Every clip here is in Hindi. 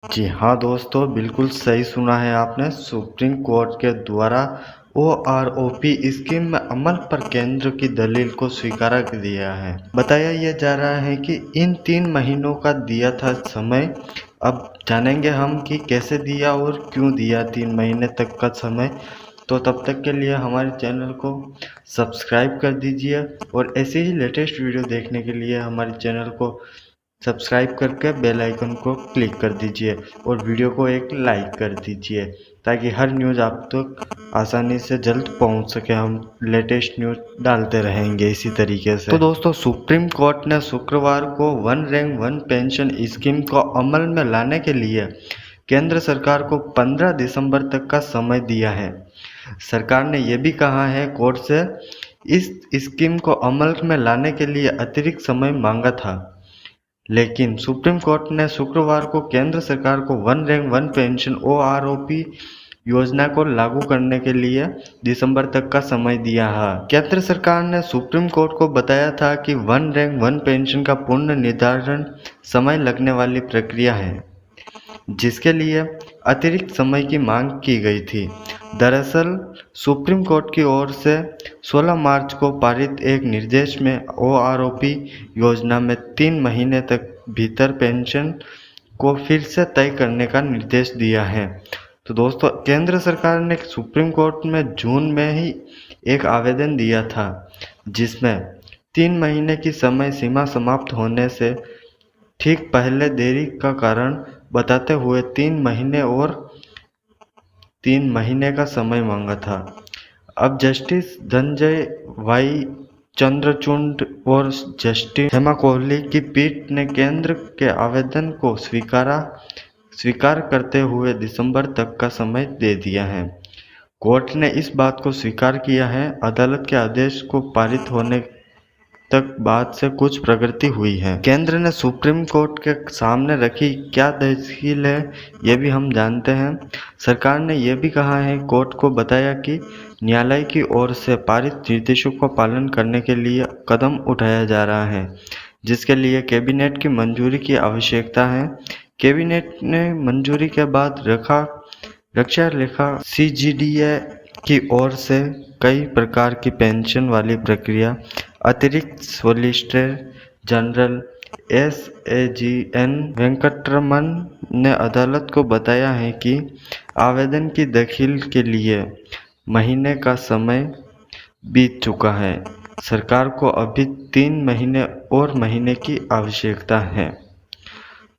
जी हाँ दोस्तों, बिल्कुल सही सुना है आपने। सुप्रीम कोर्ट के द्वारा ओआरओपी स्कीम में अमल पर केंद्र की दलील को स्वीकार कर दिया है। बताया यह जा रहा है कि इन 3 महीनों का दिया था समय। अब जानेंगे हम कि कैसे दिया और क्यों दिया 3 महीने तक का समय। तो तब तक के लिए हमारे चैनल को सब्सक्राइब कर दीजिए और ऐसे ही लेटेस्ट वीडियो देखने के लिए हमारे चैनल को सब्सक्राइब करके बेल आइकन को क्लिक कर दीजिए और वीडियो को एक लाइक कर दीजिए ताकि हर न्यूज़ आप तक आसानी से जल्द पहुंच सके। हम लेटेस्ट न्यूज़ डालते रहेंगे इसी तरीके से। तो दोस्तों, सुप्रीम कोर्ट ने शुक्रवार को one rank one pension scheme को अमल में लाने के लिए केंद्र सरकार को 15 दिसंबर तक का समय दिया है। सरकार ने यह भी कहा है कोर्ट से इस स्कीम को अमल में लाने के लिए अतिरिक्त समय मांगा था, लेकिन सुप्रीम कोर्ट ने शुक्रवार को केंद्र सरकार को one rank one pension OROP योजना को लागू करने के लिए दिसंबर तक का समय दिया है। केंद्र सरकार ने सुप्रीम कोर्ट को बताया था कि वन रैंक वन पेंशन का पूर्ण निर्धारण समय लगने वाली प्रक्रिया है, जिसके लिए अतिरिक्त समय की मांग की गई थी। दरअसल सुप्रीम कोर्ट की ओर से 16 मार्च को पारित एक निर्देश में ओआरओपी योजना में 3 महीने तक भीतर पेंशन को फिर से तय करने का निर्देश दिया है। तो दोस्तों, केंद्र सरकार ने सुप्रीम कोर्ट में जून में ही एक आवेदन दिया था, जिसमें 3 महीने की समय सीमा समाप्त होने से ठीक पहले देरी का कारण बताते हुए 3 महीने का समय मांगा था। अब जस्टिस धनंजय वाई चंद्रचूड़ और जस्टिस हेमा कोहली की पीठ ने केंद्र के आवेदन को स्वीकार करते हुए दिसंबर तक का समय दे दिया है। कोर्ट ने इस बात को स्वीकार किया है। अदालत के आदेश को पारित होने तक बाद से कुछ प्रगति हुई है। केंद्र ने सुप्रीम कोर्ट के सामने रखी क्या दलील है, ये भी हम जानते हैं। सरकार ने यह भी कहा है, कोर्ट को बताया कि न्यायालय की ओर से पारित निर्देशों का पालन करने के लिए कदम उठाया जा रहा है, जिसके लिए कैबिनेट की मंजूरी की आवश्यकता है। कैबिनेट ने मंजूरी के बाद रक्षा लेखा सीजीडीए की ओर से कई प्रकार की पेंशन वाली प्रक्रिया अतिरिक्त सॉलिसिटर जनरल SAGN वेंकटरमन ने अदालत को बताया है कि आवेदन की दाखिल के लिए महीने का समय बीत चुका है। सरकार को अभी 3 महीने की आवश्यकता है।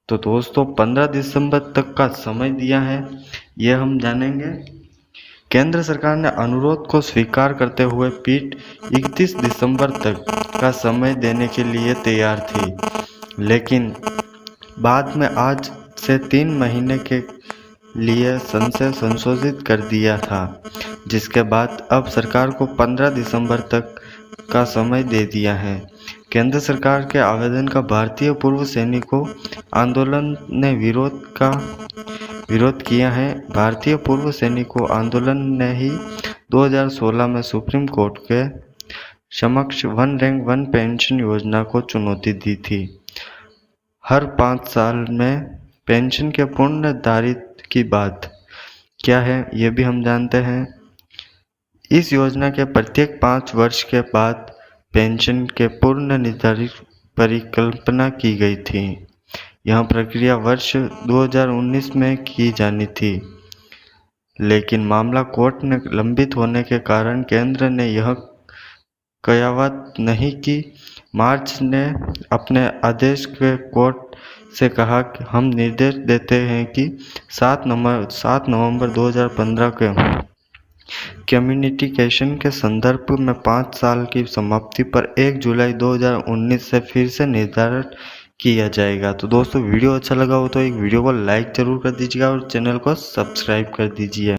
तो दोस्तों, 15 दिसंबर तक का समय दिया है, यह हम जानेंगे। केंद्र सरकार ने अनुरोध को स्वीकार करते हुए पीठ 31 दिसंबर तक का समय देने के लिए तैयार थी, लेकिन बाद में आज से 3 महीने के लिए संशोधित कर दिया था, जिसके बाद अब सरकार को 15 दिसंबर तक का समय दे दिया है। केंद्र सरकार के आवेदन का भारतीय पूर्व सैनिकों आंदोलन ने विरोध किया है। भारतीय पूर्व सैनिकों आंदोलन ने ही 2016 में सुप्रीम कोर्ट के समक्ष वन रैंक वन पेंशन योजना को चुनौती दी थी। हर 5 साल में पेंशन के पूर्ण निर्धारित की बात क्या है, ये भी हम जानते हैं। इस योजना के प्रत्येक 5 वर्ष के बाद पेंशन के पूर्ण निर्धारित परिकल्पना की गई थी। यह प्रक्रिया वर्ष 2019 में की जानी थी, लेकिन मामला कोर्ट में लंबित होने के कारण केंद्र ने यह कयावत नहीं की। मार्च ने अपने आदेश के कोर्ट से कहा कि हम निर्देश देते हैं कि 7 नवंबर 2015 के कम्युनिकेशन के संदर्भ में 5 साल की समाप्ति पर 1 जुलाई 2019 से फिर से निर्धारण किया जाएगा। तो दोस्तों, वीडियो अच्छा लगा हो तो एक वीडियो को लाइक जरूर कर दीजिएगा और चैनल को सब्सक्राइब कर दीजिए।